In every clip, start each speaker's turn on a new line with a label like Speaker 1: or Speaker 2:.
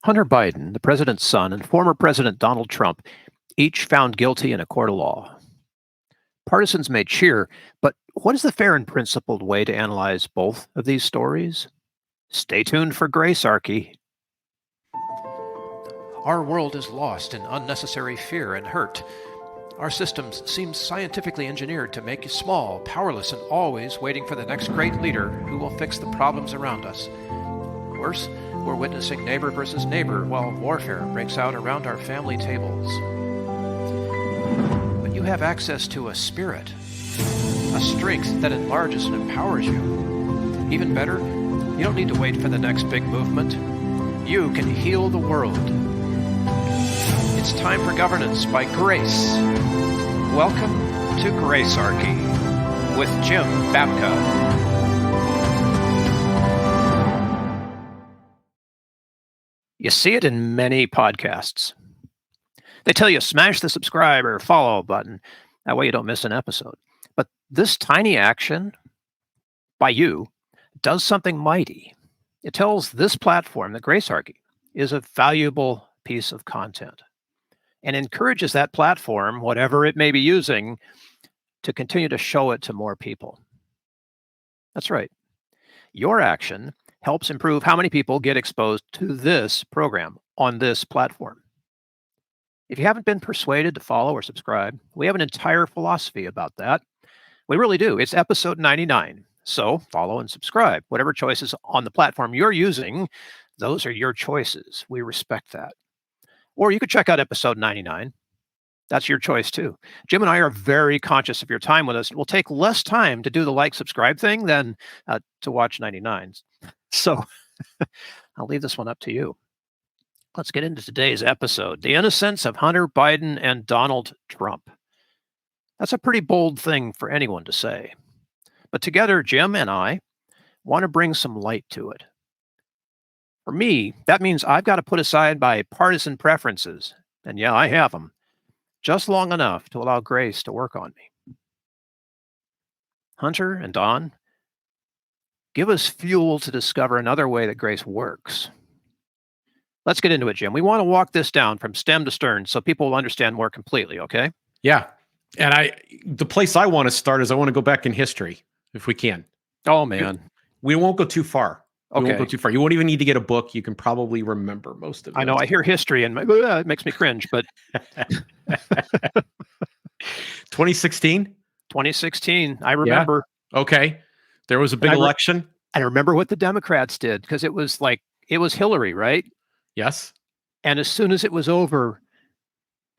Speaker 1: Hunter Biden, the president's son, and former President Donald Trump, each found guilty in a court of law. Partisans may cheer, but what is the fair and principled way to analyze both of these stories? Stay tuned for Gracearchy. Our world is lost in unnecessary fear and hurt. Our systems seem scientifically engineered to make you small, powerless, and always waiting for the next great leader who will fix the problems around us. Worse, we're witnessing neighbor versus neighbor while warfare breaks out around our family tables. But you have access to a spirit, a strength that enlarges and empowers you. Even better, you don't need to wait for the next big movement. You can heal the world. It's time for governance by grace. Welcome to Gracearchy with Jim Babka. You see it in many podcasts. They tell you smash the subscribe or follow button. That way you don't miss an episode. But this tiny action by you does something mighty. It tells this platform that Gracearchy is a valuable piece of content and encourages that platform, whatever it may be using, to continue to show it to more people. That's right. Your action helps improve how many people get exposed to this program on this platform. If you haven't been persuaded to follow or subscribe, we have an entire philosophy about that. We really do. It's episode 99. So follow and subscribe. Whatever choices on the platform you're using, those are your choices. We respect that. Or you could check out episode 99. That's your choice too. Jim and I are very conscious of your time with us. It will take less time to do the like, subscribe thing than to watch 99s. So I'll leave this one up to you. Let's get into today's episode. The innocence of Hunter Biden and Donald Trump. That's a pretty bold thing for anyone to say. But together, Jim and I want to bring some light to it. For me, that means I've got to put aside my partisan preferences, and yeah, I have them, just long enough to allow grace to work on me. Hunter and Don, give us fuel to discover another way that grace works. Let's get into it, Jim. We want to walk this down from stem to stern so people will understand more completely, okay?
Speaker 2: Yeah. And the place I want to start is I want to go back in history, if we can.
Speaker 1: Oh, man.
Speaker 2: We won't go too far.
Speaker 1: Okay.
Speaker 2: We won't go too far. You won't even need to get a book. You can probably remember most of it.
Speaker 1: I know. I hear history and it makes me cringe, but
Speaker 2: 2016?
Speaker 1: 2016. I remember.
Speaker 2: Yeah. Okay. There was a big election.
Speaker 1: I remember what the Democrats did because it was Hillary, right?
Speaker 2: Yes.
Speaker 1: And as soon as it was over,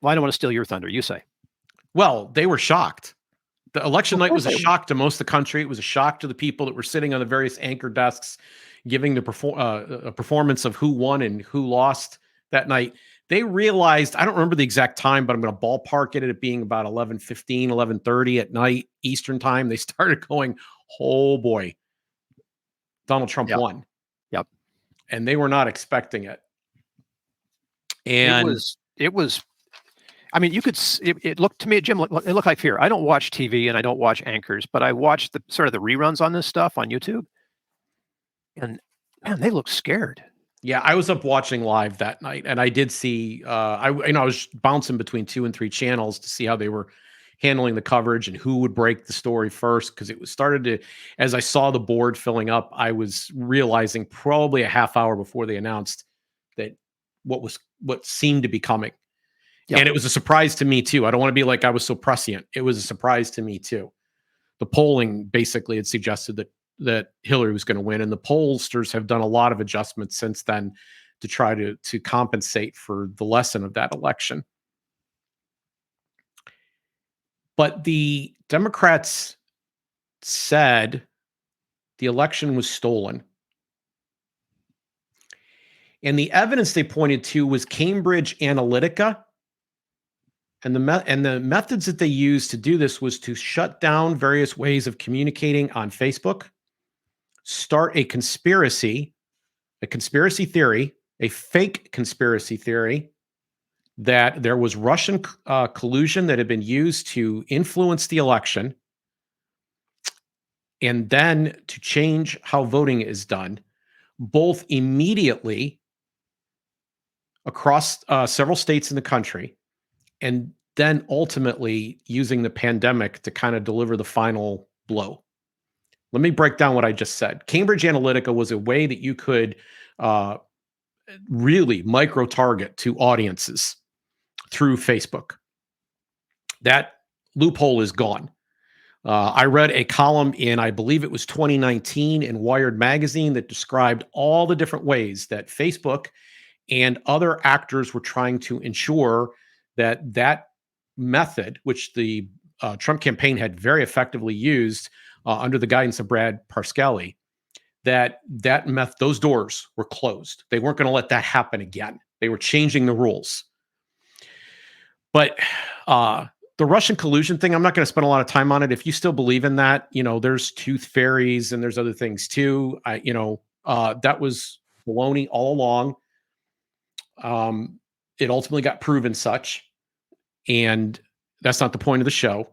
Speaker 1: well, I don't want to steal your thunder. You say.
Speaker 2: Well, they were shocked. The election night was a shock to most of the country. It was a shock to the people that were sitting on the various anchor desks, giving the a performance of who won and who lost that night. They realized, I don't remember the exact time, but I'm going to ballpark it at it being about 11:15, 11:30 at night, Eastern time. They started going, oh boy, Donald Trump won.
Speaker 1: Yep.
Speaker 2: And they were not expecting it. And
Speaker 1: it was, I mean, it looked to me, Jim, it looked like fear. I don't watch TV and I don't watch anchors, but I watched the sort of the reruns on this stuff on YouTube. And man, they look scared.
Speaker 2: Yeah, I was up watching live that night, and I did see. I was bouncing between 2 and 3 channels to see how they were handling the coverage and who would break the story first. Because it was started to, as I saw the board filling up, I was realizing probably a half hour before they announced that what seemed to be coming, and it was a surprise to me too. I don't want to be like I was so prescient. It was a surprise to me too. The polling basically had suggested that Hillary was going to win. And the pollsters have done a lot of adjustments since then to try to compensate for the lesson of that election. But the Democrats said the election was stolen. And the evidence they pointed to was Cambridge Analytica. And the methods that they used to do this was to shut down various ways of communicating on Facebook, start a conspiracy theory, a fake conspiracy theory that there was Russian collusion that had been used to influence the election, and then to change how voting is done, both immediately across several states in the country, and then ultimately using the pandemic to kind of deliver the final blow. Let me break down what I just said. Cambridge Analytica was a way that you could uh, really micro target to audiences through Facebook. That loophole is gone. I read a column in, I believe it was 2019 in Wired magazine that described all the different ways that Facebook and other actors were trying to ensure that that method, which the Trump campaign had very effectively used under the guidance of Brad Parscale, those doors were closed. They weren't going to let that happen again. They were changing the rules. But the Russian collusion thing, I'm not going to spend a lot of time on it. If you still believe in that, there's tooth fairies and there's other things too. That was baloney all along. It ultimately got proven such, and that's not the point of the show.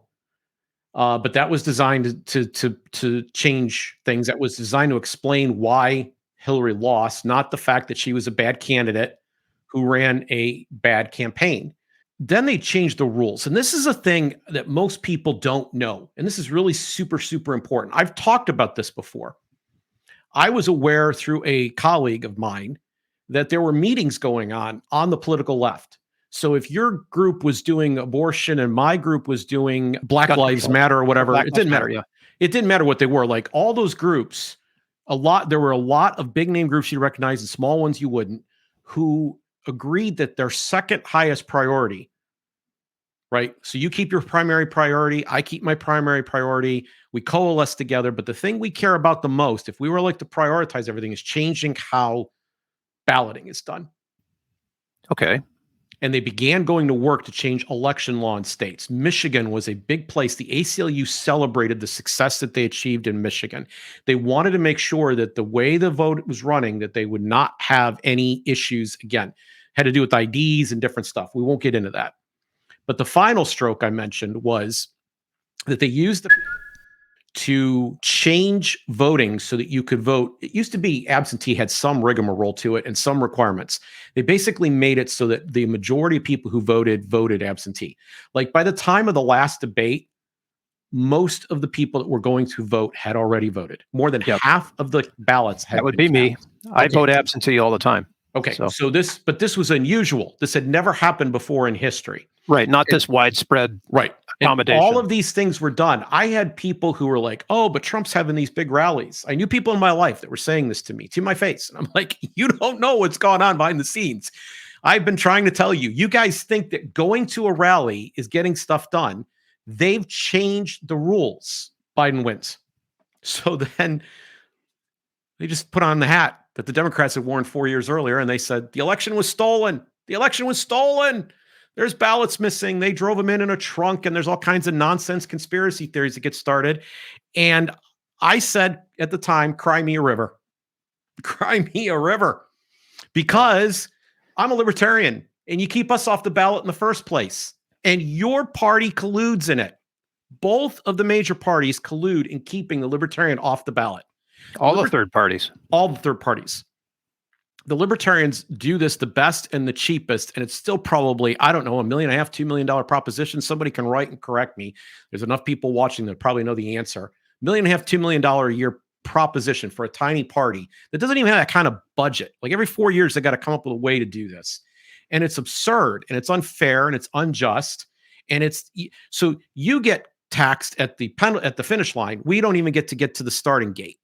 Speaker 2: But that was designed to change things. That was designed to explain why Hillary lost, not the fact that she was a bad candidate who ran a bad campaign. Then they changed the rules. And this is a thing that most people don't know. And this is really super, super important. I've talked about this before. I was aware through a colleague of mine that there were meetings going on the political left. So if your group was doing abortion and my group was doing Black Lives Matter or whatever, it didn't matter. Yeah. It didn't matter what they were. Like all those groups, there were a lot of big name groups you recognize and small ones you wouldn't, who agreed that their second highest priority, right? So you keep your primary priority, I keep my primary priority, we coalesce together. But the thing we care about the most, if we were like to prioritize everything, is changing how balloting is done.
Speaker 1: Okay.
Speaker 2: And they began going to work to change election law in states. Michigan was a big place. The ACLU celebrated the success that they achieved in Michigan. They wanted to make sure that the way the vote was running, that they would not have any issues again. Had to do with IDs and different stuff. We won't get into that. But the final stroke I mentioned was that they used to change voting so that you could vote. It used to be absentee had some rigmarole to it and some requirements. They basically made it so that the majority of people who voted absentee. Like by the time of the last debate, most of the people that were going to vote had already voted. More than half of the ballots had.
Speaker 1: That would be me. I vote absentee all the time.
Speaker 2: Okay, so this was unusual. This had never happened before in history.
Speaker 1: Right, not this widespread accommodation.
Speaker 2: And all of these things were done. I had people who were like, oh, but Trump's having these big rallies. I knew people in my life that were saying this to me, to my face. And I'm like, you don't know what's going on behind the scenes. I've been trying to tell you, you guys think that going to a rally is getting stuff done. They've changed the rules. Biden wins. So then they just put on the hat that the Democrats had worn 4 years earlier, and they said, the election was stolen. The election was stolen. There's ballots missing. They drove them in a trunk, and there's all kinds of nonsense conspiracy theories that get started. And I said at the time, cry me a river. Cry me a river. Because I'm a libertarian, and you keep us off the ballot in the first place. And your party colludes in it. Both of the major parties collude in keeping the libertarian off the ballot.
Speaker 1: All the third parties.
Speaker 2: All the third parties. The libertarians do this the best and the cheapest, and it's still probably, I don't know, $1.5 million, $2 million proposition. Somebody can write and correct me. There's enough people watching that probably know the answer. $1.5 million, $2 million a year proposition for a tiny party that doesn't even have that kind of budget. Like every 4 years, they got to come up with a way to do this. And it's absurd, and it's unfair, and it's unjust. And it's so you get taxed at the finish line. We don't even get to the starting gate.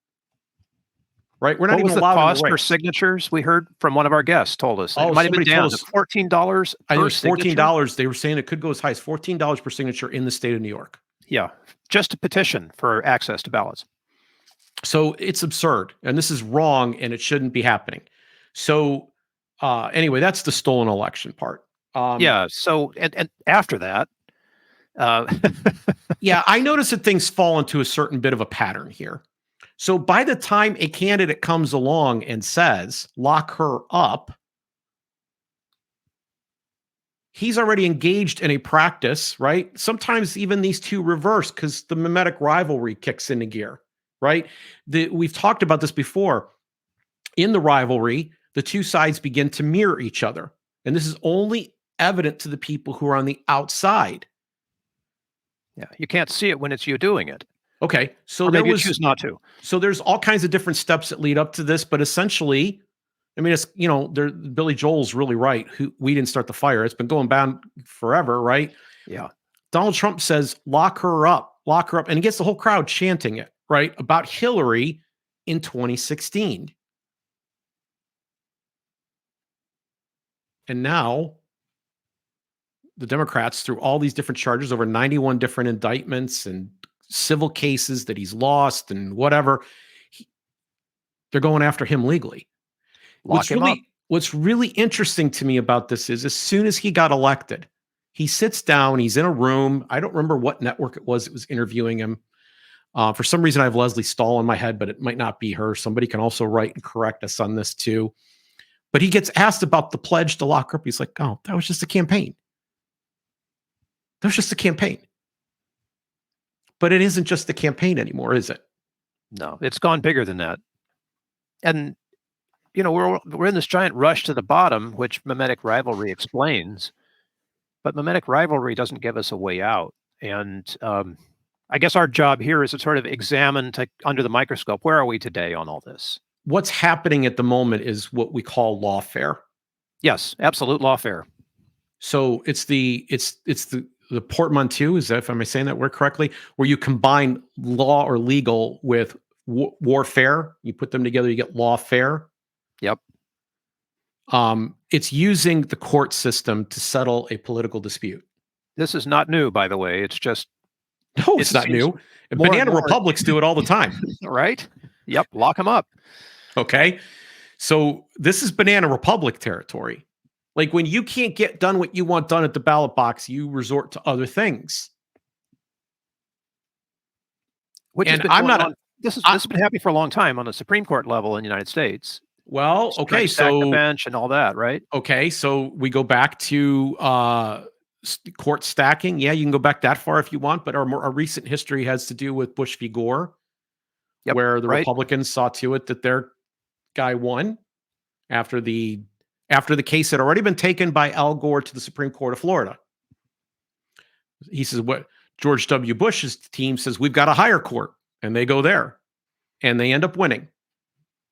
Speaker 2: Right? We're not even allowed.
Speaker 1: What was the cost for signatures? We heard from one of our guests told us. It might have been down to $14.
Speaker 2: I think it's $14. They were saying it could go as high as $14 per signature in the state of New York.
Speaker 1: Yeah. Just a petition for access to ballots.
Speaker 2: So it's absurd. And this is wrong, and it shouldn't be happening. So anyway, that's the stolen election part.
Speaker 1: Yeah. So and after that.
Speaker 2: Yeah, I noticed that things fall into a certain bit of a pattern here. So by the time a candidate comes along and says, lock her up, he's already engaged in a practice, right? Sometimes even these two reverse because the mimetic rivalry kicks into gear, right? We've talked about this before. In the rivalry, the two sides begin to mirror each other. And this is only evident to the people who are on the outside.
Speaker 1: Yeah, you can't see it when it's you doing it.
Speaker 2: Okay, so
Speaker 1: Or
Speaker 2: there
Speaker 1: maybe you
Speaker 2: was
Speaker 1: choose not to.
Speaker 2: so there's all kinds of different steps that lead up to this, but essentially, I mean, it's Billy Joel's really right. We didn't start the fire. It's been going down forever, right?
Speaker 1: Yeah.
Speaker 2: Donald Trump says, lock her up, and he gets the whole crowd chanting it, right? About Hillary in 2016. And now the Democrats, through all these different charges, over 91 different indictments and civil cases that he's lost and whatever, they're going after him legally.
Speaker 1: Lock him up.
Speaker 2: What's really interesting to me about this is as soon as he got elected, he sits down, he's in a room. I don't remember what network it was interviewing him. For some reason, I have Leslie Stahl in my head, but it might not be her. Somebody can also write and correct us on this too. But he gets asked about the pledge to lock her up. He's like, oh, that was just a campaign. That was just a campaign. But it isn't just the campaign anymore, is it?
Speaker 1: No, it's gone bigger than that. And, we're in this giant rush to the bottom, which mimetic rivalry explains. But mimetic rivalry doesn't give us a way out. And I guess our job here is to sort of examine under the microscope, where are we today on all this?
Speaker 2: What's happening at the moment is what we call lawfare.
Speaker 1: Yes, absolute lawfare.
Speaker 2: So it's the portmanteau, am I saying that word correctly? Where you combine law or legal with warfare. You put them together, you get lawfare.
Speaker 1: Yep.
Speaker 2: It's using the court system to settle a political dispute.
Speaker 1: This is not new, by the way. It's just
Speaker 2: no, it's not new. Banana republics do it all the time,
Speaker 1: right? Yep, lock them up.
Speaker 2: Okay, so this is banana republic territory. Like when you can't get done what you want done at the ballot box, you resort to other things.
Speaker 1: Which has been this has been happening for a long time on the Supreme Court level in the United States.
Speaker 2: Well, okay, so
Speaker 1: the bench and all that, right?
Speaker 2: Okay, so we go back to court stacking. Yeah, you can go back that far if you want, but our recent history has to do with Bush v. Gore, where the Republicans saw to it that their guy won after the case had already been taken by Al Gore to the Supreme Court of Florida. He says, what George W. Bush's team says, we've got a higher court, and they go there, and they end up winning.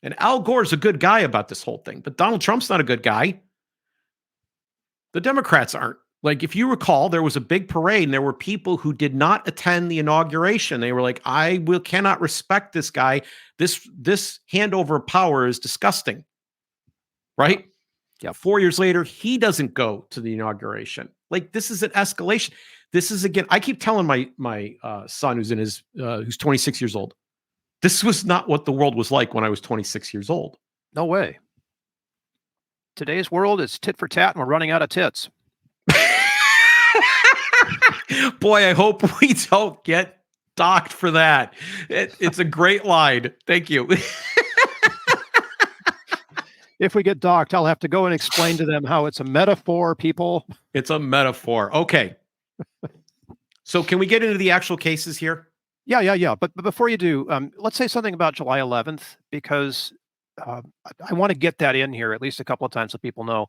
Speaker 2: And Al Gore's a good guy about this whole thing, but Donald Trump's not a good guy. The Democrats aren't. Like, if you recall, there was a big parade, and there were people who did not attend the inauguration. They were like, cannot respect this guy. This handover of power is disgusting. Right?
Speaker 1: Yeah.
Speaker 2: 4 years later, he doesn't go to the inauguration. Like, this is an escalation. This is, again, I keep telling my son who's 26 years old, this was not what the world was like when I was 26 years old.
Speaker 1: No way. Today's world is tit for tat, and we're running out of tits.
Speaker 2: Boy, I hope we don't get docked for that. It's a great line. Thank you.
Speaker 1: If we get docked, I'll have to go and explain to them how it's a metaphor, people.
Speaker 2: It's a metaphor. Okay. So can we get into the actual cases here?
Speaker 1: Yeah. But before you do, let's say something about July 11th, because I want to get that in here at least a couple of times so people know.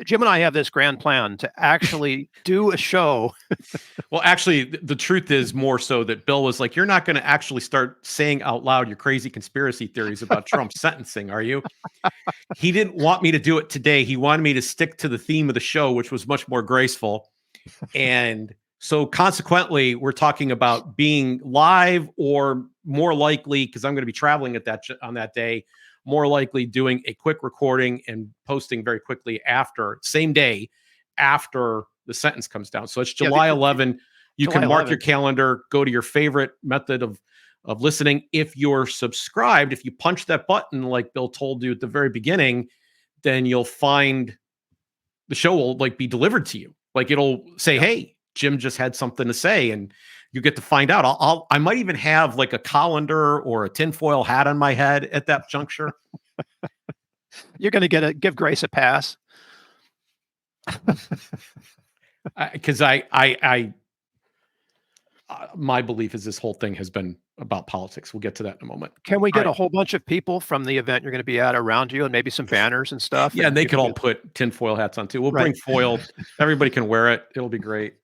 Speaker 1: Jim and I have this grand plan to actually do a show.
Speaker 2: Well, actually, the truth is more so that Bill was like, you're not going to actually start saying out loud your crazy conspiracy theories about Trump's sentencing, are you? He didn't want me to do it today. He wanted me to stick to the theme of the show, which was much more graceful. And so consequently, we're talking about being live, or more likely, because I'm going to be traveling on that day, more likely doing a quick recording and posting very quickly same day after the sentence comes down. So it's July 11. You can mark your calendar, go to your favorite method of listening. If you're subscribed, if you punch that button, like Bill told you at the very beginning, then you'll find the show will be delivered to you. Like, it'll say, hey, Jim just had something to say, and you get to find out. I might even have like a colander or a tinfoil hat on my head at that juncture.
Speaker 1: You're going to give Grace a pass.
Speaker 2: Because I my belief is this whole thing has been about politics. We'll get to that in a moment.
Speaker 1: Can we
Speaker 2: All
Speaker 1: get
Speaker 2: right.
Speaker 1: a whole bunch of people from the event you're gonna be at around you and maybe some banners and stuff,
Speaker 2: Yeah, and
Speaker 1: and
Speaker 2: they
Speaker 1: you
Speaker 2: could
Speaker 1: can
Speaker 2: all
Speaker 1: do
Speaker 2: put tinfoil hats on too. We'll
Speaker 1: right.
Speaker 2: bring foil. Everybody can wear it. It'll be great.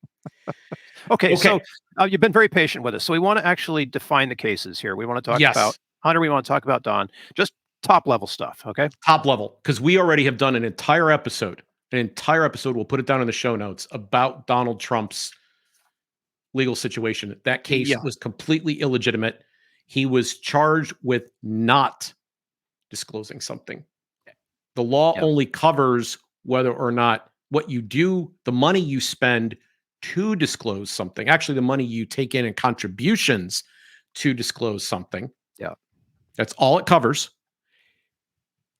Speaker 1: Okay,
Speaker 2: Okay.
Speaker 1: so, you've been very patient with us, so we wanna actually define the cases here. We wanna talk about
Speaker 2: Yes.
Speaker 1: Hunter, we wanna talk about Don, just top level stuff, okay?
Speaker 2: Top level, because we already have done an entire episode. An entire episode. We'll put it down in the show notes about Donald Trump's legal situation. That case
Speaker 1: Yeah,
Speaker 2: was completely illegitimate. He was charged with not disclosing something. The law
Speaker 1: yeah,
Speaker 2: only covers whether or not what you do, the money you spend to disclose something, actually, the money you take in contributions to disclose something.
Speaker 1: yeah.
Speaker 2: That's all it covers.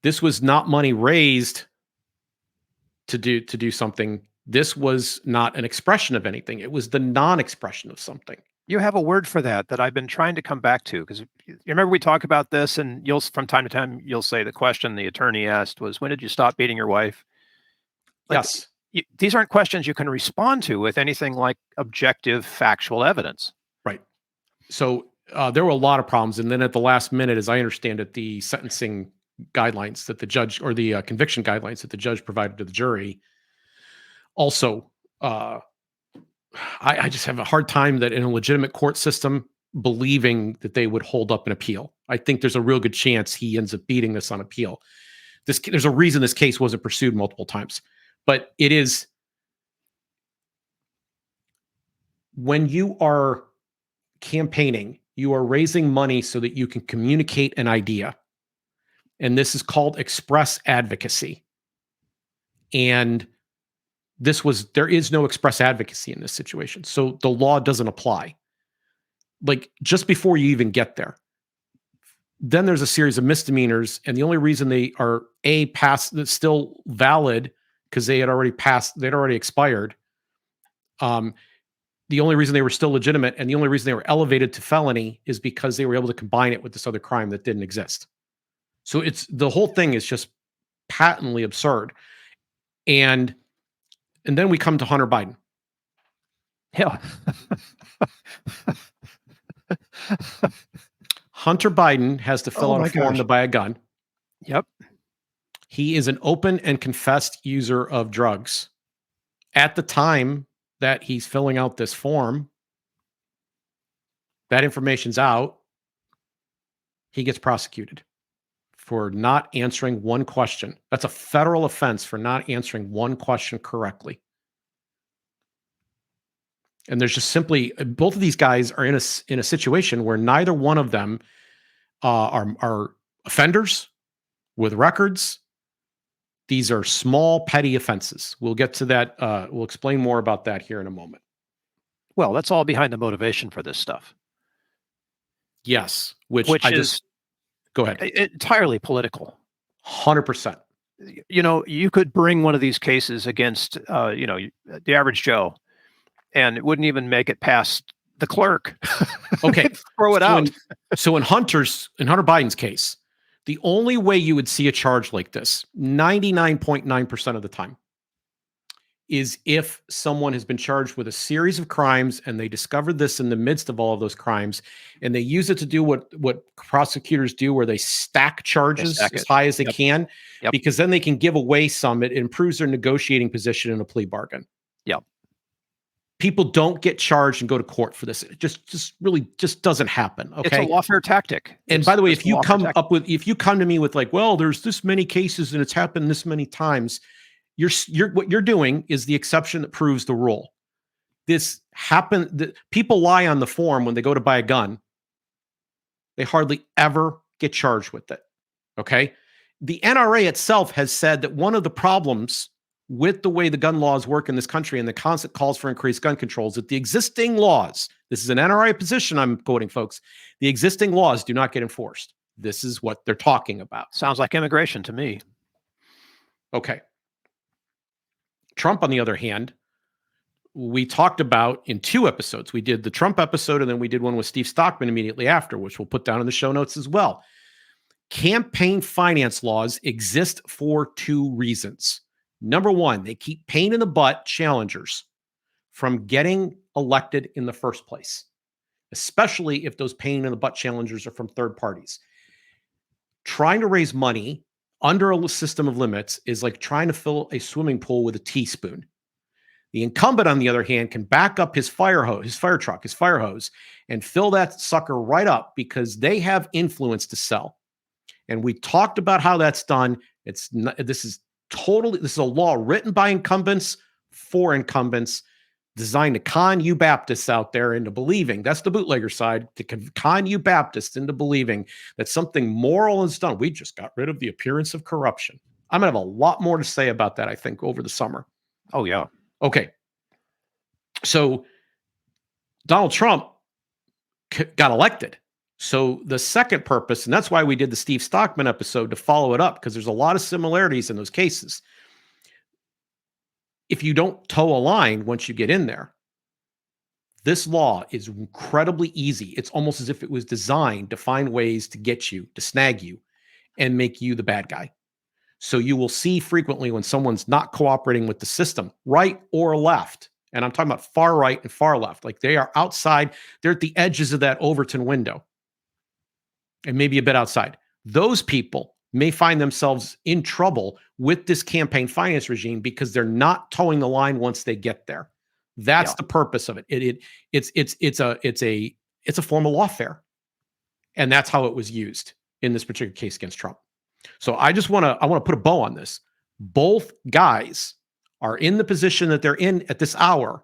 Speaker 2: This was not money raised to do something. This was not an expression of anything. It was the non-expression of something.
Speaker 1: You have a word for that I've been trying to come back to, because you remember we talk about this, and you'll from time to time, you'll say the question the attorney asked was, "When did you stop beating your wife?" Like,
Speaker 2: Yes.
Speaker 1: these aren't questions you can respond to with anything like objective, factual evidence.
Speaker 2: Right. So there were a lot of problems. And then at the last minute, as I understand it, the sentencing guidelines that the judge or the conviction guidelines that the judge provided to the jury also, I just have a hard time that in a legitimate court system, believing that they would hold up an appeal. I think there's a real good chance he ends up beating this on appeal. There's a reason this case wasn't pursued multiple times, but it is when you are campaigning, you are raising money so that you can communicate an idea. And this is called express advocacy. And there is no express advocacy in this situation. So the law doesn't apply. Like just before you even get there, then there's a series of misdemeanors. And the only reason they are passed, that's still valid because they had already passed, they'd already expired. The only reason they were still legitimate and the only reason they were elevated to felony is because they were able to combine it with this other crime that didn't exist. So the whole thing is just patently absurd. And then we come to Hunter Biden.
Speaker 1: Yeah.
Speaker 2: Hunter Biden has to fill
Speaker 1: Oh
Speaker 2: out
Speaker 1: my
Speaker 2: a form
Speaker 1: gosh.
Speaker 2: to buy a gun.
Speaker 1: Yep.
Speaker 2: He is an open and confessed user of drugs. At the time that he's filling out this form, that information's out. He gets prosecuted for not answering one question. That's a federal offense for not answering one question correctly. And there's just simply both of these guys are in a situation where neither one of them are offenders with records. These are small, petty offenses. We'll get to that. We'll explain more about that here in a moment.
Speaker 1: Well, that's all behind the motivation for this stuff,
Speaker 2: Yes, which
Speaker 1: which
Speaker 2: I
Speaker 1: is
Speaker 2: just go ahead.
Speaker 1: entirely political.
Speaker 2: 100%.
Speaker 1: You know, you could bring one of these cases against, the average Joe, and it wouldn't even make it past the clerk.
Speaker 2: Okay,
Speaker 1: They'd throw it out.
Speaker 2: So in Hunter Biden's case, the only way you would see a charge like this, 99.9% of the time, is if someone has been charged with a series of crimes and they discovered this in the midst of all of those crimes, and they use it to do what prosecutors do, where they stack charges as high as they can, because then they can give away some. It improves their negotiating position in a plea bargain.
Speaker 1: Yep.
Speaker 2: People don't get charged and go to court for this. It just really doesn't happen. Okay.
Speaker 1: It's a lawfare tactic.
Speaker 2: And by the way, if you come to me with like, well, there's this many cases and it's happened this many times, what you're doing is the exception that proves the rule. This happened. People lie on the form when they go to buy a gun. They hardly ever get charged with it. Okay. The NRA itself has said that one of the problems with the way the gun laws work in this country and the constant calls for increased gun controls, that the existing laws, this is an NRA position I'm quoting, folks, the existing laws do not get enforced. This is what they're talking about.
Speaker 1: Sounds like immigration to me.
Speaker 2: Okay. Trump, on the other hand, we talked about in 2 episodes. We did the Trump episode, and then we did one with Steve Stockman immediately after, which we'll put down in the show notes as well. Campaign finance laws exist for 2 reasons. Number 1, they keep pain in the butt challengers from getting elected in the first place. especially if those pain in the butt challengers are from third parties. Trying to raise money under a system of limits is like trying to fill a swimming pool with a teaspoon. The incumbent, on the other hand, can back up his fire hose, his fire truck, his fire hose, and fill that sucker right up because they have influence to sell. And we talked about how that's done. This is a law written by incumbents for incumbents, designed to con you Baptists out there into believing, that's the bootlegger side, to con you Baptists into believing that something moral is done. We just got rid of the appearance of corruption. I'm going to have a lot more to say about that, I think, over the summer.
Speaker 1: Oh, yeah.
Speaker 2: Okay. So Donald Trump got elected. So the second purpose, and that's why we did the Steve Stockman episode to follow it up, because there's a lot of similarities in those cases. If you don't toe a line once you get in there, this law is incredibly easy. It's almost as if it was designed to find ways to get you, to snag you, and make you the bad guy. So you will see frequently when someone's not cooperating with the system, right or left, and I'm talking about far right and far left, like they are outside, they're at the edges of that Overton window, and maybe a bit outside. Those people may find themselves in trouble with this campaign finance regime because they're not towing the line once they get there. That's the purpose of it. It's a form of lawfare, and that's how it was used in this particular case against Trump. So I want to put a bow on this. Both guys are in the position that they're in at this hour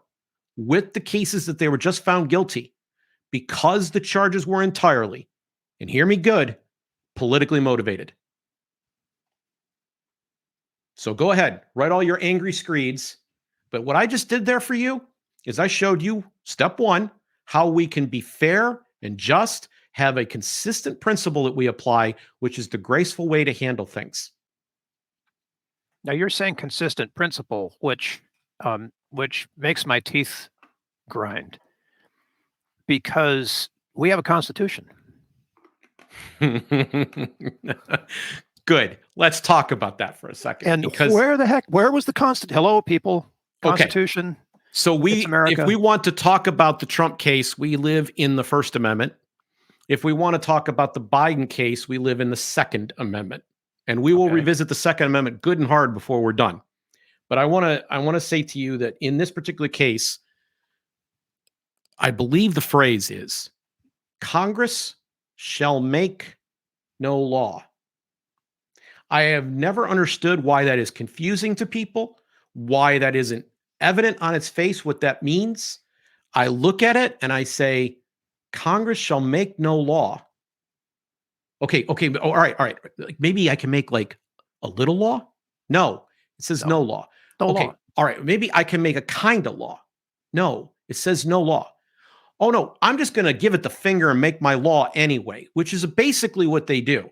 Speaker 2: with the cases that they were just found guilty because the charges were entirely, and hear me good, politically motivated. So go ahead, write all your angry screeds. But what I just did there for you is I showed you, step one, how we can be fair and just, have a consistent principle that we apply, which is the graceful way to handle things.
Speaker 1: Now you're saying consistent principle, which makes my teeth grind, because we have a constitution.
Speaker 2: Good. Let's talk about that for a second.
Speaker 1: And where was the Constitution? Hello, people. Constitution.
Speaker 2: Okay. So if we want to talk about the Trump case, we live in the First Amendment. If we want to talk about the Biden case, we live in the Second Amendment. And we will revisit the Second Amendment good and hard before we're done. But I want to say to you that in this particular case, I believe the phrase is, Congress shall make no law. I have never understood why that is confusing to people, why that isn't evident on its face what that means. I look at it and I say, Congress shall make no law. Okay. All right. Like maybe I can make like a little law. No, it says no law.
Speaker 1: No
Speaker 2: okay.
Speaker 1: law.
Speaker 2: All right. Maybe I can make a kind of law. No, it says no law. Oh no, I'm just going to give it the finger and make my law anyway, which is basically what they do.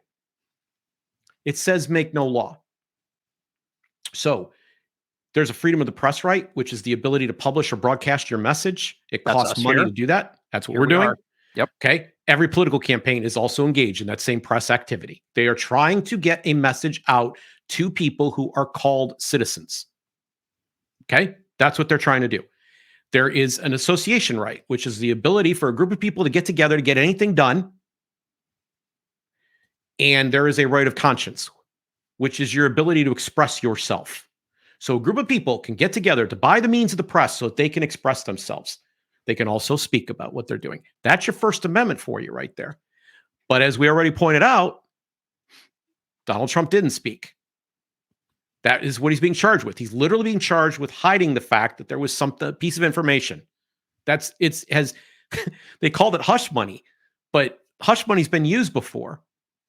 Speaker 2: It says make no law. So there's a freedom of the press right, which is the ability to publish or broadcast your message. It costs money to do that. That's what we're doing.
Speaker 1: Yep.
Speaker 2: Okay. Every political campaign is also engaged in that same press activity. They are trying to get a message out to people who are called citizens. Okay. That's what they're trying to do. There is an association right, which is the ability for a group of people to get together to get anything done. And there is a right of conscience, which is your ability to express yourself. So a group of people can get together to buy the means of the press so that they can express themselves. They can also speak about what they're doing. That's your First Amendment for you right there. But as we already pointed out, Donald Trump didn't speak. That is what he's being charged with. He's literally being charged with hiding the fact that there was a piece of information. They called it hush money, but hush money's been used before.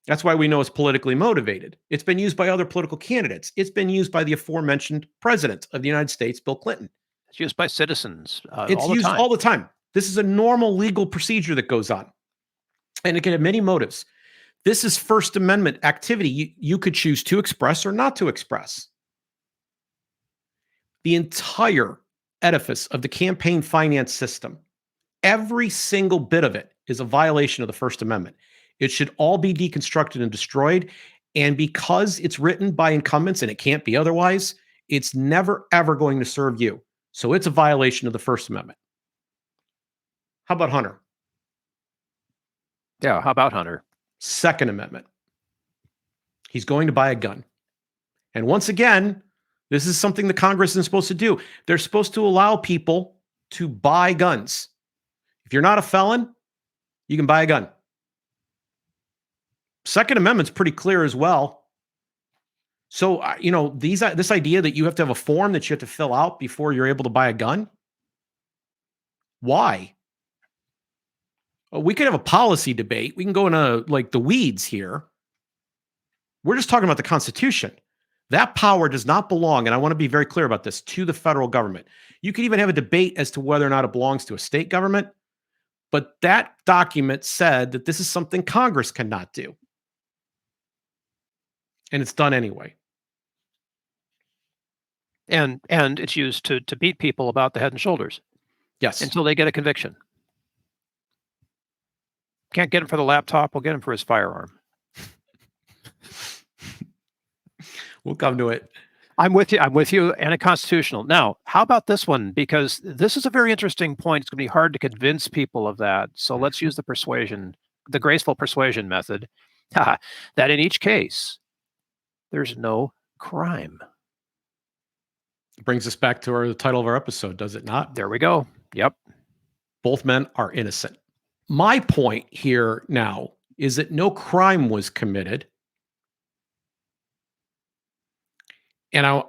Speaker 2: That's why we know it's politically motivated. It's been used by other political candidates. It's been used by the aforementioned president of the United States, Bill Clinton.
Speaker 1: It's used by citizens.
Speaker 2: It's used all the time. This is a normal legal procedure that goes on. And it can have many motives. This is First Amendment activity. You could choose to express or not to express. The entire edifice of the campaign finance system, every single bit of it is a violation of the First Amendment. It should all be deconstructed and destroyed. And because it's written by incumbents and it can't be otherwise, it's never, ever going to serve you. So it's a violation of the First Amendment. How about Hunter?
Speaker 1: Yeah. How about Hunter?
Speaker 2: Second Amendment. He's going to buy a gun. And once again, this is something the Congress isn't supposed to do. They're supposed to allow people to buy guns. If you're not a felon, you can buy a gun. Second Amendment's pretty clear as well. So, this idea that you have to have a form that you have to fill out before you're able to buy a gun, why? We could have a policy debate. We can go into the weeds here. We're just talking about the Constitution. That power does not belong, and I want to be very clear about this, to the federal government. You could even have a debate as to whether or not it belongs to a state government, but that document said that this is something Congress cannot do. And it's done anyway.
Speaker 1: And it's used to beat people about the head and shoulders.
Speaker 2: Yes.
Speaker 1: Until they get a conviction. Can't get him for the laptop, we'll get him for his firearm.
Speaker 2: We'll come to it.
Speaker 1: I'm with you, and constitutional. Now, how about this one? Because this is a very interesting point. It's going to be hard to convince people of that. So let's use the graceful persuasion method, that in each case, there's no crime.
Speaker 2: It brings us back to the title of our episode, does it not?
Speaker 1: There we go. Yep. Both
Speaker 2: men are innocent. My point here now is that no crime was committed. And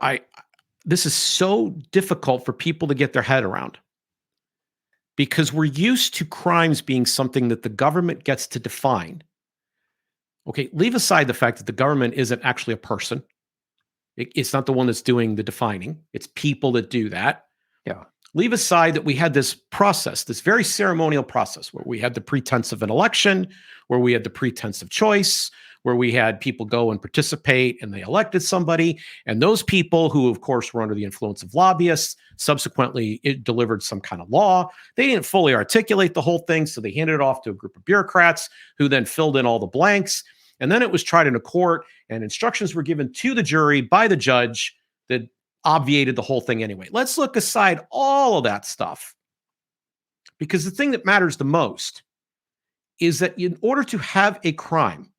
Speaker 2: this is so difficult for people to get their head around because we're used to crimes being something that the government gets to define. Okay, leave aside the fact that the government isn't actually a person. It's not the one that's doing the defining. It's people that do that.
Speaker 1: Yeah.
Speaker 2: Leave aside that we had this process, this very ceremonial process where we had the pretense of an election, where we had the pretense of choice, where we had people go and participate and they elected somebody. And those people who, of course, were under the influence of lobbyists, subsequently it delivered some kind of law. They didn't fully articulate the whole thing, so they handed it off to a group of bureaucrats who then filled in all the blanks. And then it was tried in a court and instructions were given to the jury by the judge that obviated the whole thing anyway. Let's look aside all of that stuff, because the thing that matters the most is that in order to have a crime,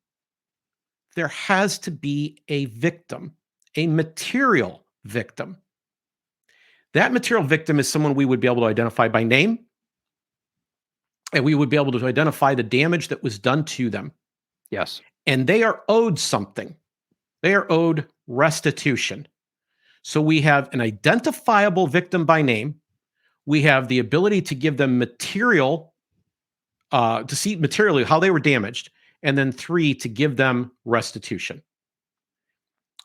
Speaker 2: there has to be a victim, a material victim. That material victim is someone we would be able to identify by name, and we would be able to identify the damage that was done to them.
Speaker 1: Yes.
Speaker 2: And they are owed something. They are owed restitution. So we have an identifiable victim by name. We have the ability to give them material, to see materially how they were damaged. And then 3, to give them restitution.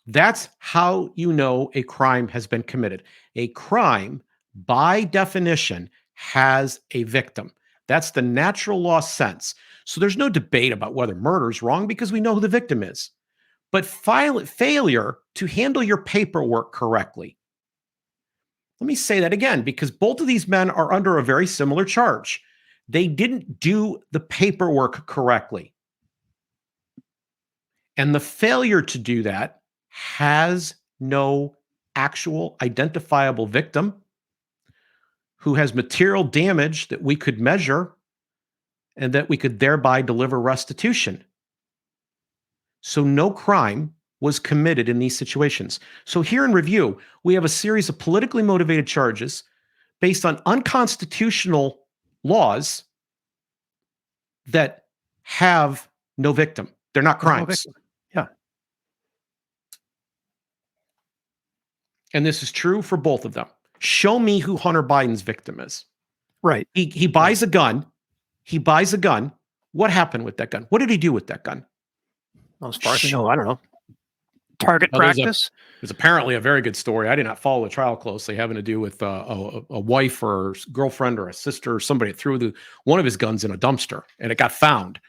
Speaker 2: That's how you know a crime has been committed. A crime, by definition, has a victim. That's the natural law sense. So there's no debate about whether murder is wrong because we know who the victim is. But failure to handle your paperwork correctly. Let me say that again, because both of these men are under a very similar charge. They didn't do the paperwork correctly. And the failure to do that has no actual identifiable victim who has material damage that we could measure and that we could thereby deliver restitution. So no crime was committed in these situations. So here in review, we have a series of politically motivated charges based on unconstitutional laws that have no victim. They're not crimes.
Speaker 1: Yeah.
Speaker 2: And this is true for both of them. Show me who Hunter Biden's victim is.
Speaker 1: Right.
Speaker 2: He buys a gun. He buys a gun. What happened with that gun? What did he do with that gun?
Speaker 1: Well, as far as I know, I don't know. Target practice?
Speaker 2: There's apparently a very good story. I did not follow the trial closely, having to do with a wife or girlfriend or a sister or somebody that threw one of his guns in a dumpster and it got found.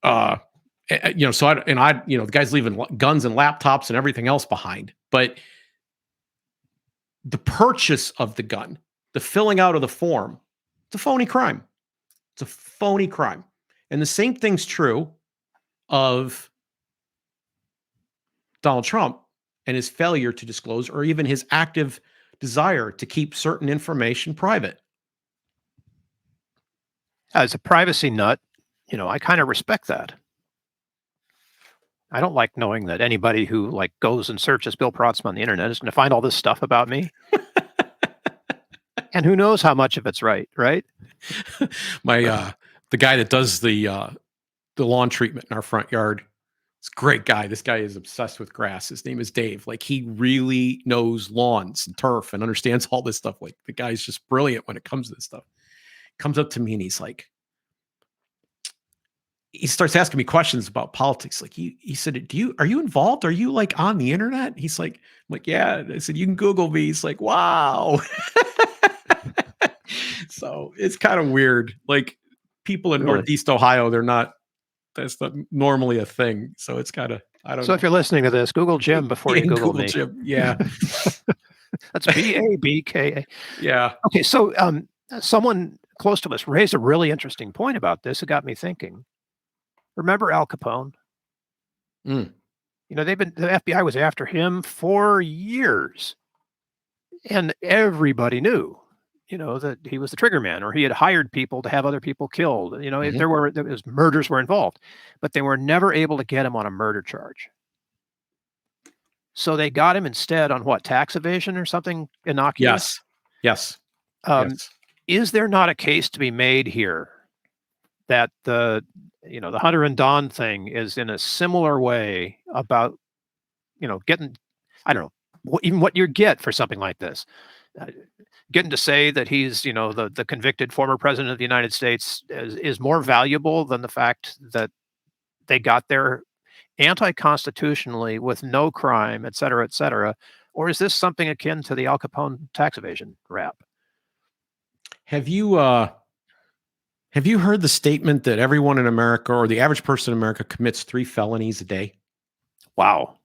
Speaker 2: So the guy's leaving guns and laptops and everything else behind. But the purchase of the gun, the filling out of the form, it's a phony crime. It's a phony crime. And the same thing's true of Donald Trump and his failure to disclose, or even his active desire to keep certain information private.
Speaker 1: As a privacy nut, I kind of respect that. I don't like knowing that anybody who like goes and searches Bill Protzman on the internet is going to find all this stuff about me. And who knows how much of it's right, right?
Speaker 2: The guy that does the lawn treatment in our front yard, it's a great guy. This guy is obsessed with grass. His name is Dave. Like, he really knows lawns and turf and understands all this stuff. Like, the guy's just brilliant when it comes to this stuff. Comes up to me and he's like, he starts asking me questions about politics. Like, he said, are you involved? Are you like on the internet? He's like, I'm like, yeah. I said, you can Google me. He's like, wow. So it's kind of weird. Like, people in
Speaker 1: Really?
Speaker 2: Northeast Ohio, that's not normally a thing. So it's kind of, I don't
Speaker 1: So
Speaker 2: know.
Speaker 1: if you're listening to this, Google Jim before you Google me.
Speaker 2: Jim. Yeah.
Speaker 1: That's Babka.
Speaker 2: Yeah.
Speaker 1: Okay, so someone close to us raised a really interesting point about this. It got me thinking. Remember Al Capone?
Speaker 2: Mm.
Speaker 1: The FBI was after him for years, and everybody knew, that he was the trigger man, or he had hired people to have other people killed.
Speaker 2: Mhm.
Speaker 1: Murders were involved, but they were never able to get him on a murder charge. So they got him instead on what, tax evasion or something innocuous?
Speaker 2: Yes.
Speaker 1: Is there not a case to be made here that the Hunter and Don thing is in a similar way about, getting, I don't know, even what you get for something like this? Getting to say that he's, the convicted former president of the United States is more valuable than the fact that they got there anti-constitutionally with no crime, et cetera, et cetera? Or is this something akin to the Al Capone tax evasion rap?
Speaker 2: Have you heard the statement that everyone in America, or the average person in America, commits 3 felonies a day?
Speaker 1: Wow.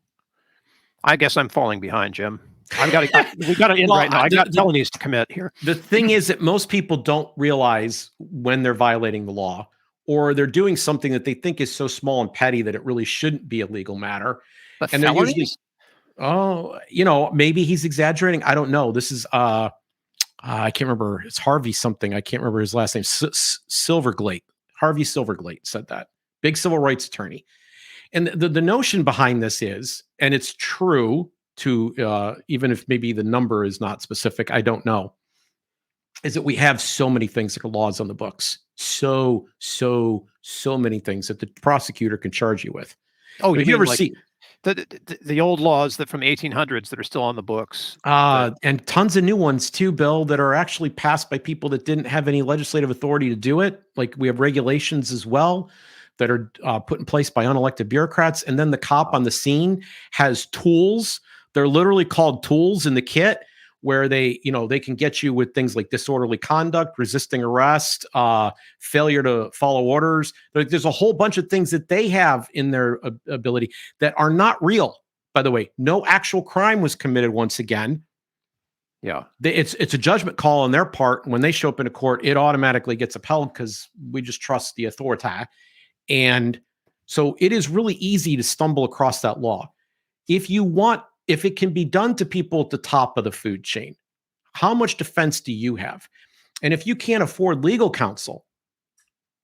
Speaker 1: I guess I'm falling behind, Jim. We got to end right now. I got felonies to commit here.
Speaker 2: The thing is that most people don't realize when they're violating the law, or they're doing something that they think is so small and petty that it really shouldn't be a legal matter.
Speaker 1: But
Speaker 2: And
Speaker 1: felonies?
Speaker 2: they're usually, maybe he's exaggerating. I don't know. This is I can't remember. It's Harvey something. I can't remember his last name. Silverglate. Harvey Silverglate said that. Big civil rights attorney. And the notion behind this is, and it's true to even if maybe the number is not specific, I don't know, is that we have so many things like laws on the books. So many things that the prosecutor can charge you with.
Speaker 1: Oh,
Speaker 2: Have you ever seen
Speaker 1: the old laws that from 1800s that are still on the books?
Speaker 2: And tons of new ones too, Bill, that are actually passed by people that didn't have any legislative authority to do it. Like, we have regulations as well that are put in place by unelected bureaucrats. And then the cop on the scene has tools. They're literally called tools in the kit, where they can get you with things like disorderly conduct, resisting arrest, failure to follow orders. There's a whole bunch of things that they have in their ability that are not real. By the way, no actual crime was committed once again.
Speaker 1: Yeah.
Speaker 2: It's a judgment call on their part. When they show up in a court, it automatically gets upheld because we just trust the authority. And so it is really easy to stumble across that law. If it can be done to people at the top of the food chain, how much defense do you have? And if you can't afford legal counsel,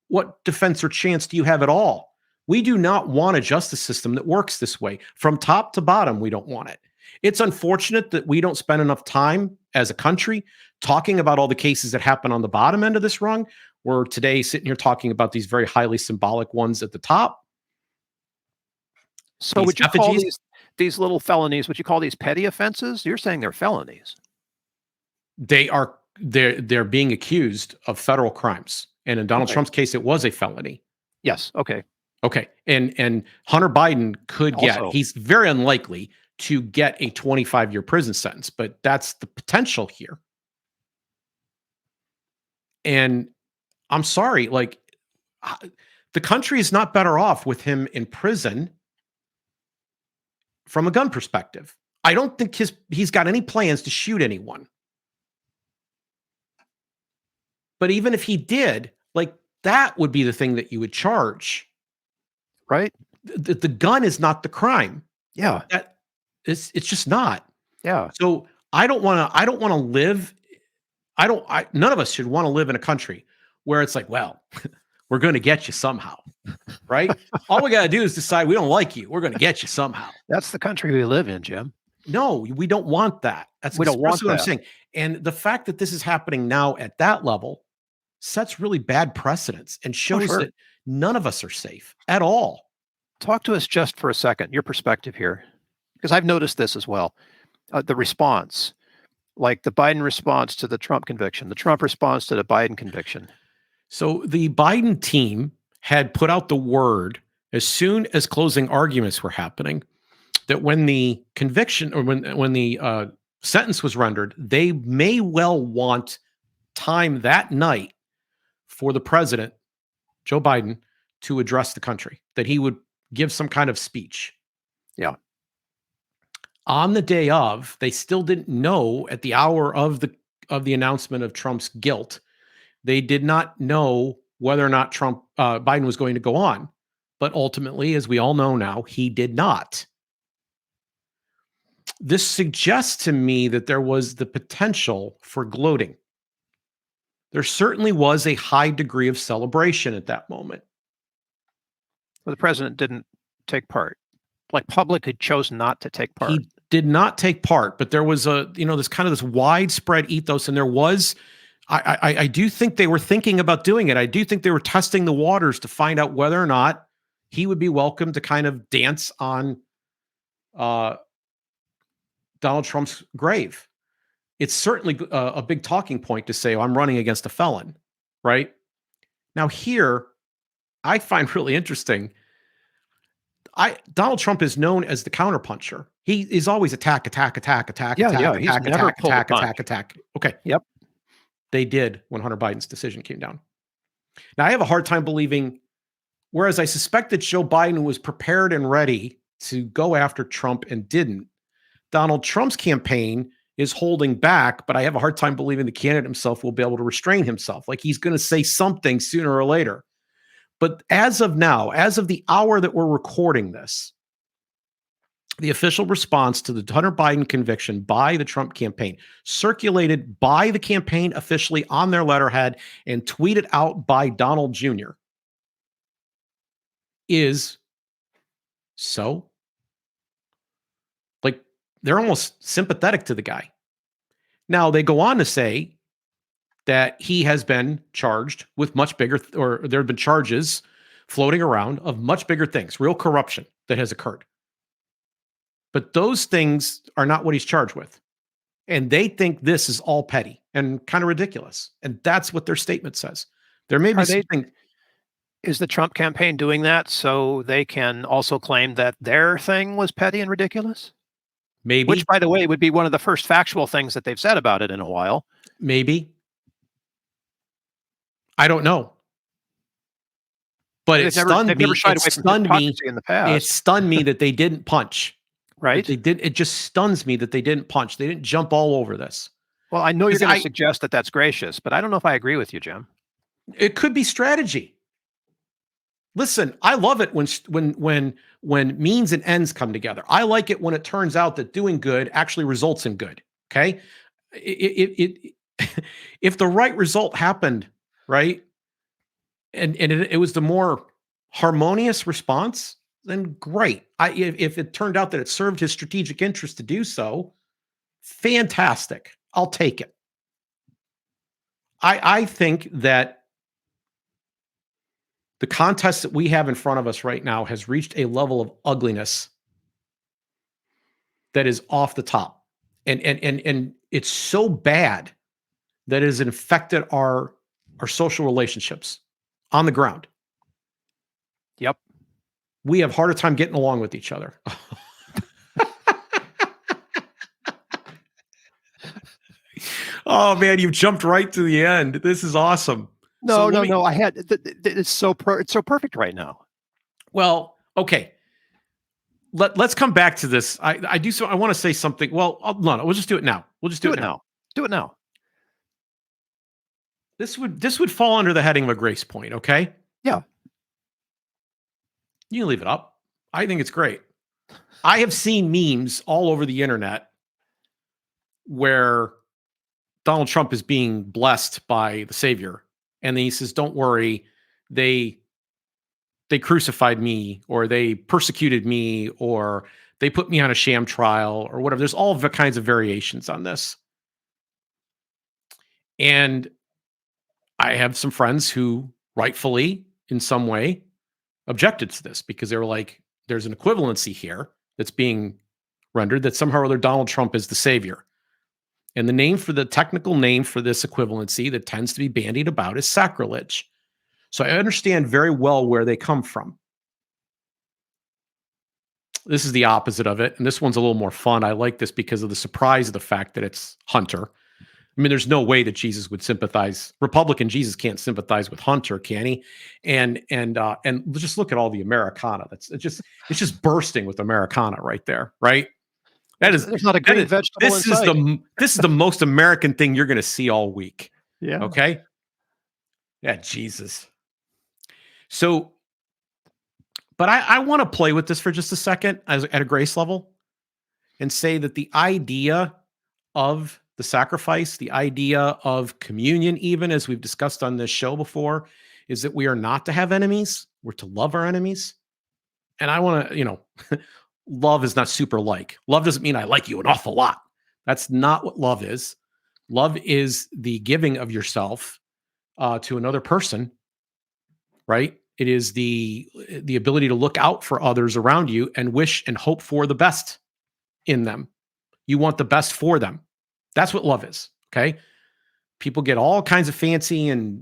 Speaker 2: what defense or chance do you have at all? We do not want a justice system that works this way. From top to bottom, we don't want it. It's unfortunate that we don't spend enough time as a country talking about all the cases that happen on the bottom end of this rung. We're today sitting here talking about these very highly symbolic ones at the top.
Speaker 1: So would you call these little felonies, would you call these petty offenses? You're saying they're felonies.
Speaker 2: They're being accused of federal crimes. And in Donald Trump's case, it was a felony.
Speaker 1: Yes. Okay.
Speaker 2: And Hunter Biden could he's very unlikely to get a 25-year prison sentence, but that's the potential here. And I'm sorry, like, the country is not better off with him in prison from a gun perspective. I don't think he's got any plans to shoot anyone. But even if he did, like, that would be the thing that you would charge.
Speaker 1: Right?
Speaker 2: The gun is not the crime.
Speaker 1: Yeah.
Speaker 2: It's just not.
Speaker 1: Yeah.
Speaker 2: So I don't want to live. None of us should want to live in a country where it's like, well, we're going to get you somehow, right? All we got to do is decide we don't like you. We're going to get you somehow.
Speaker 1: That's the country we live in, Jim.
Speaker 2: No, we don't want that. That's
Speaker 1: We don't want
Speaker 2: expressly what I'm
Speaker 1: that.
Speaker 2: saying. And the fact that this is happening now at that level sets really bad precedents and shows
Speaker 1: sure.
Speaker 2: that none of us are safe at all.
Speaker 1: Talk to us just for a second, your perspective here, because I've noticed this as well. The response, like the Biden response to the Trump conviction, the Trump response to the Biden conviction.
Speaker 2: So the Biden team had put out the word as soon as closing arguments were happening that when the conviction or when the sentence was rendered, they may well want time that night for the president, Joe Biden, to address the country, that he would give some kind of speech.
Speaker 1: Yeah.
Speaker 2: On the day of, they still didn't know at the hour of the announcement of Trump's guilt. They did not know whether or not Biden was going to go on. But ultimately, as we all know now, he did not. This suggests to me that there was the potential for gloating. There certainly was a high degree of celebration at that moment.
Speaker 1: Well, the president didn't take part. Like public had chose not to take part.
Speaker 2: He did not take part, but there was this widespread ethos, and there was. I do think they were thinking about doing it. I do think they were testing the waters to find out whether or not he would be welcome to kind of dance on Donald Trump's grave. It's certainly a big talking point to say, oh, I'm running against a felon, right? Now here, I find really interesting. Donald Trump is known as the counterpuncher. He is always attack.
Speaker 1: He's never pulled a punch.
Speaker 2: Attack. Okay.
Speaker 1: Yep.
Speaker 2: They did when Hunter Biden's decision came down. Now, I have a hard time believing, whereas I suspect that Joe Biden was prepared and ready to go after Trump and didn't, Donald Trump's campaign is holding back, but I have a hard time believing the candidate himself will be able to restrain himself. Like he's going to say something sooner or later. But as of now, as of the hour that we're recording this, the official response to the Hunter Biden conviction by the Trump campaign, circulated by the campaign officially on their letterhead and tweeted out by Donald Jr., is so. Like, they're almost sympathetic to the guy. Now, they go on to say that he has been charged with much bigger, or there have been charges floating around of much bigger things, real corruption that has occurred. But those things are not what he's charged with. And they think this is all petty and kind of ridiculous. And that's what their statement says. There may be something.
Speaker 1: Is the Trump campaign doing that so they can also claim that their thing was petty and ridiculous?
Speaker 2: Maybe.
Speaker 1: Which, by the way, would be one of the first factual things that they've said about it in a while.
Speaker 2: Maybe. I don't know. But it stunned me. It stunned me that they didn't punch.
Speaker 1: Right.
Speaker 2: It just stuns me that they didn't punch. They didn't jump all over this.
Speaker 1: Well, I know you're going to suggest that that's gracious, but I don't know if I agree with you, Jim.
Speaker 2: It could be strategy. Listen, I love it when means and ends come together. I like it when it turns out that doing good actually results in good. Okay. If the right result happened, right, and it was the more harmonious response, then great. If it turned out that it served his strategic interest to do so, fantastic. I'll take it. I think that the contest that we have in front of us right now has reached a level of ugliness that is off the top. And it's so bad that it has infected our social relationships on the ground.
Speaker 1: Yep.
Speaker 2: We have harder time getting along with each other. Oh man, you've jumped right to the end. This is awesome.
Speaker 1: No. I had it's so perfect right now.
Speaker 2: Well, okay. Let's come back to this. I want to say something. Well, no, we'll just do it now. We'll just do it now.
Speaker 1: Do it now.
Speaker 2: This would fall under the heading of a grace point, okay?
Speaker 1: Yeah.
Speaker 2: You can leave it up. I think it's great. I have seen memes all over the internet where Donald Trump is being blessed by the Savior. And then he says, don't worry, they crucified me, or they persecuted me, or they put me on a sham trial, or whatever. There's all kinds of variations on this. And I have some friends who rightfully, in some way, objected to this because they were like, there's an equivalency here that's being rendered that somehow or other Donald Trump is the savior. And the technical name for this equivalency that tends to be bandied about is sacrilege. So I understand very well where they come from. This is the opposite of it. And this one's a little more fun. I like this because of the surprise of the fact that it's Hunter. I mean, there's no way that Jesus would sympathize. Republican Jesus can't sympathize with Hunter, can he? And just look at all the Americana. It's just bursting with Americana right there, right?
Speaker 1: There's not a green vegetable
Speaker 2: this
Speaker 1: in sight.
Speaker 2: This is the most American thing you're going to see all week.
Speaker 1: Yeah.
Speaker 2: Okay. Yeah, Jesus. So, but I want to play with this for just a second at a grace level and say that the idea of the sacrifice, the idea of communion, even as we've discussed on this show before, is that we are not to have enemies. We're to love our enemies. And I want to, love is not super like. Love doesn't mean I like you an awful lot. That's not what love is. Love is the giving of yourself to another person, right? It is the ability to look out for others around you and wish and hope for the best in them. You want the best for them. That's what love is, okay? People get all kinds of fancy and,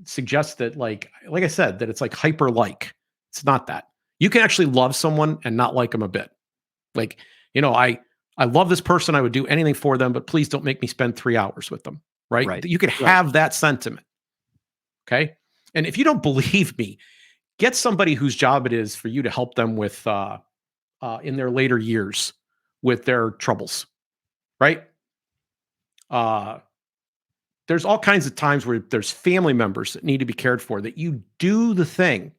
Speaker 2: suggest that like I said, that it's like hyper-like. It's not that. You can actually love someone and not like them a bit. Like, I love this person. I would do anything for them, but please don't make me spend 3 hours with them, right? You could have that sentiment, okay? And if you don't believe me, get somebody whose job it is for you to help them with in their later years with their troubles, right? There's all kinds of times where there's family members that need to be cared for, that you do the thing.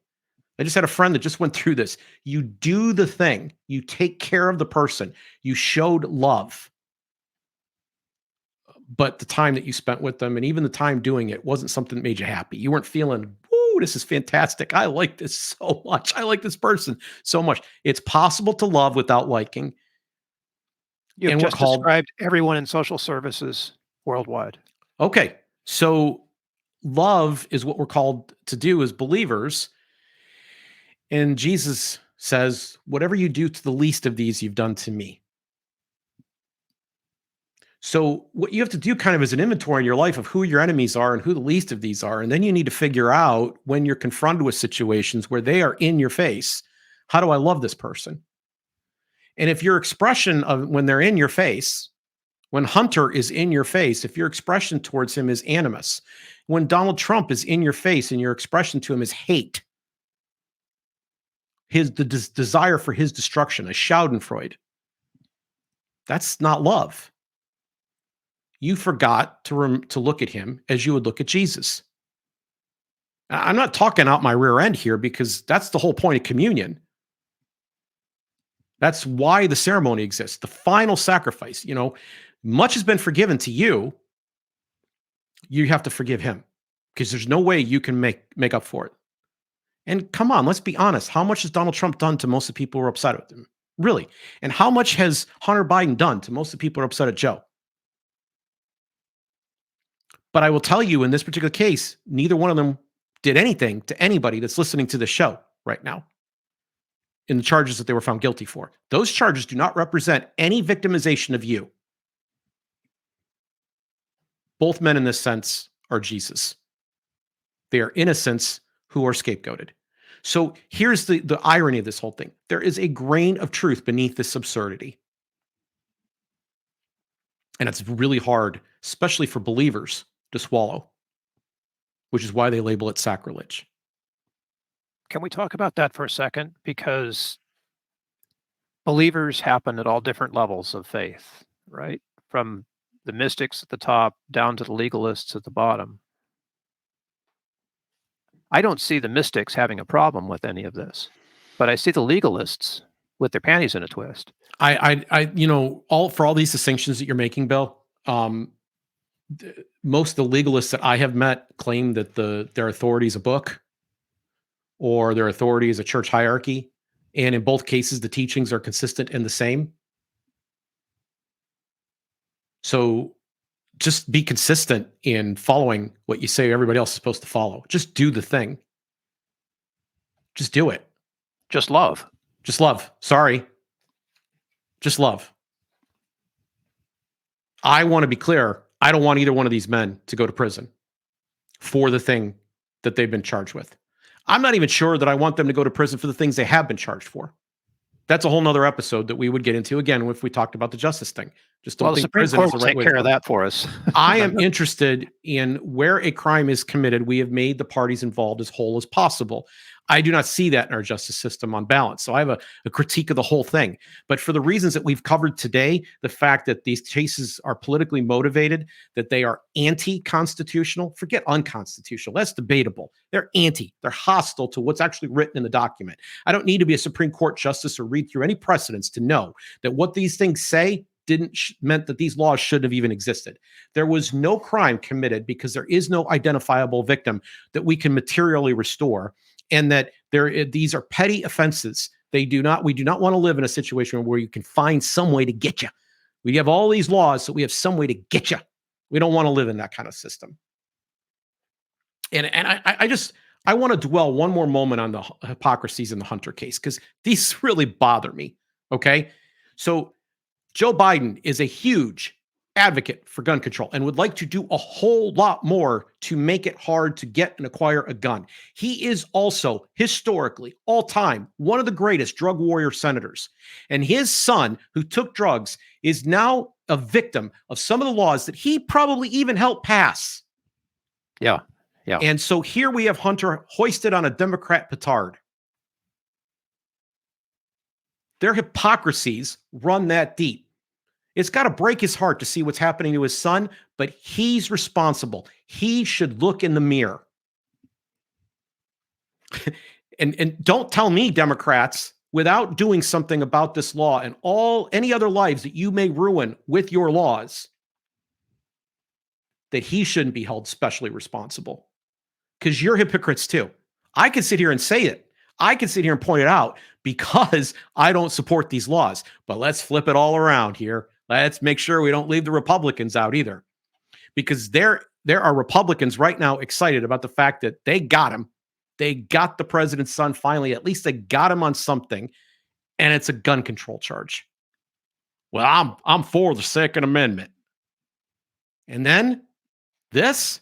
Speaker 2: I just had a friend that just went through this. You do the thing. You take care of the person. You showed love. But the time that you spent with them and even the time doing it wasn't something that made you happy. You weren't feeling, woo, this is fantastic. I like this so much. I like this person so much. It's possible to love without liking.
Speaker 1: You've just described everyone in social services worldwide.
Speaker 2: Okay. So love is what we're called to do as believers. And Jesus says, whatever you do to the least of these, you've done to me. So what you have to do kind of is an inventory in your life of who your enemies are and who the least of these are. And then you need to figure out when you're confronted with situations where they are in your face, how do I love this person? And if your expression of when they're in your face, when Hunter is in your face, if your expression towards him is animus, when Donald Trump is in your face and your expression to him is hate, the desire for his destruction, a schadenfreude, that's not love. You forgot to look at him as you would look at Jesus. I'm not talking out my rear end here because that's the whole point of communion. That's why the ceremony exists. The final sacrifice, much has been forgiven to you. You have to forgive him because there's no way you can make up for it. And come on, let's be honest. How much has Donald Trump done to most of the people who are upset with him? Really? And how much has Hunter Biden done to most of the people who are upset at Joe? But I will tell you in this particular case, neither one of them did anything to anybody that's listening to the show right now in the charges that they were found guilty for. Those charges do not represent any victimization of you. Both men in this sense are Jesus. They are innocents who are scapegoated. So here's the irony of this whole thing. There is a grain of truth beneath this absurdity. And it's really hard, especially for believers, to swallow, which is why they label it sacrilege.
Speaker 1: Can we talk about that for a second? Because believers happen at all different levels of faith, right? From the mystics at the top down to the legalists at the bottom. I don't see the mystics having a problem with any of this, but I see the legalists with their panties in a twist.
Speaker 2: For all these distinctions that you're making, Bill, most of the legalists that I have met claim that their authority is a book, or their authority is a church hierarchy. And in both cases, the teachings are consistent and the same. So just be consistent in following what you say everybody else is supposed to follow. Just do the thing. Just do it.
Speaker 1: Just love.
Speaker 2: Just love. Sorry. Just love. I want to be clear. I don't want either one of these men to go to prison for the thing that they've been charged with. I'm not even sure that I want them to go to prison for the things they have been charged for. That's a whole nother episode that we would get into again if we talked about the justice thing. Just don't
Speaker 1: Well, the
Speaker 2: think
Speaker 1: Supreme
Speaker 2: prison
Speaker 1: Court
Speaker 2: is the
Speaker 1: will
Speaker 2: right
Speaker 1: take
Speaker 2: way
Speaker 1: care
Speaker 2: to
Speaker 1: of
Speaker 2: go.
Speaker 1: that for us.
Speaker 2: I am interested in where a crime is committed. We have made the parties involved as whole as possible. I do not see that in our justice system on balance. So I have a critique of the whole thing. But for the reasons that we've covered today, the fact that these cases are politically motivated, that they are anti-constitutional, forget unconstitutional. That's debatable. They're anti. They're hostile to what's actually written in the document. I don't need to be a Supreme Court justice or read through any precedents to know that what these things say meant that these laws shouldn't have even existed. There was no crime committed because there is no identifiable victim that we can materially restore, and that these are petty offenses. We do not want to live in a situation where you can find some way to get you. We have all these laws, so we have some way to get you. We don't want to live in that kind of system. And I want to dwell one more moment on the hypocrisies in the Hunter case, because these really bother me. Okay, so Joe Biden is a huge advocate for gun control and would like to do a whole lot more to make it hard to get and acquire a gun. He is also historically, all time, one of the greatest drug warrior senators. And his son, who took drugs, is now a victim of some of the laws that he probably even helped pass.
Speaker 1: Yeah. Yeah.
Speaker 2: And so here we have Hunter hoisted on a Democrat petard. Their hypocrisies run that deep. It's got to break his heart to see what's happening to his son, but he's responsible. He should look in the mirror. and don't tell me, Democrats, without doing something about this law and any other lives that you may ruin with your laws, that he shouldn't be held specially responsible. Because you're hypocrites too. I can sit here and say it. I can sit here and point it out because I don't support these laws. But let's flip it all around here. Let's make sure we don't leave the Republicans out either. Because there are Republicans right now excited about the fact that they got him. They got the president's son finally. At least they got him on something. And it's a gun control charge. Well, I'm for the Second Amendment. And then this.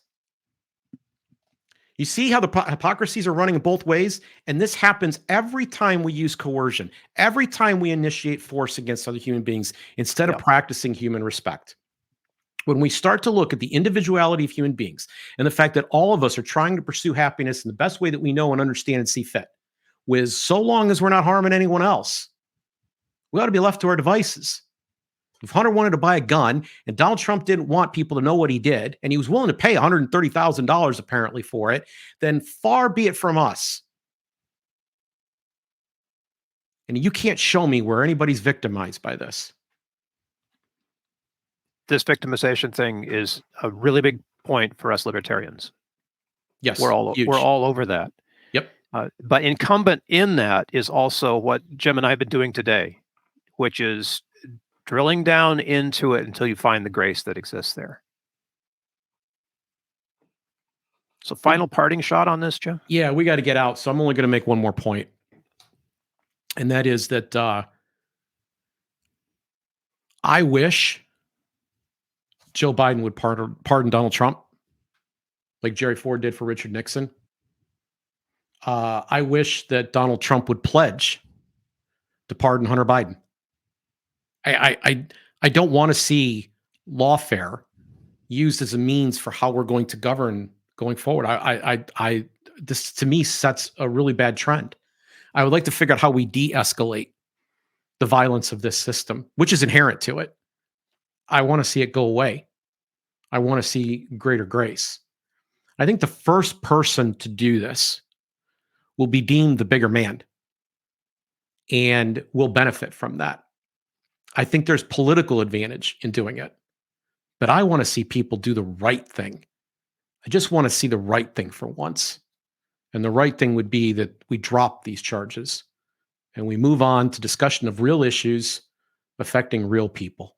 Speaker 2: You see how the hypocrisies are running in both ways? And this happens every time we use coercion, every time we initiate force against other human beings instead of practicing human respect. When we start to look at the individuality of human beings and the fact that all of us are trying to pursue happiness in the best way that we know and understand and see fit, with so long as we're not harming anyone else, we ought to be left to our devices. If Hunter wanted to buy a gun and Donald Trump didn't want people to know what he did, and he was willing to pay $130,000 apparently for it, then far be it from us. And you can't show me where anybody's victimized by this.
Speaker 1: This victimization thing is a really big point for us libertarians.
Speaker 2: Yes,
Speaker 1: we're all over that.
Speaker 2: Yep.
Speaker 1: But incumbent in that is also what Jim and I have been doing today, which is drilling down into it until you find the grace that exists there. So final parting shot on this, Jim?
Speaker 2: Yeah, we got to get out. So I'm only going to make one more point. And that is that I wish Joe Biden would pardon Donald Trump like Jerry Ford did for Richard Nixon. I wish that Donald Trump would pledge to pardon Hunter Biden. I don't want to see lawfare used as a means for how we're going to govern going forward. This to me sets a really bad trend. I would like to figure out how we de-escalate the violence of this system, which is inherent to it. I want to see it go away. I want to see greater grace. I think the first person to do this will be deemed the bigger man and will benefit from that. I think there's political advantage in doing it, but I want to see people do the right thing. I just want to see the right thing for once. And the right thing would be that we drop these charges and we move on to discussion of real issues affecting real people.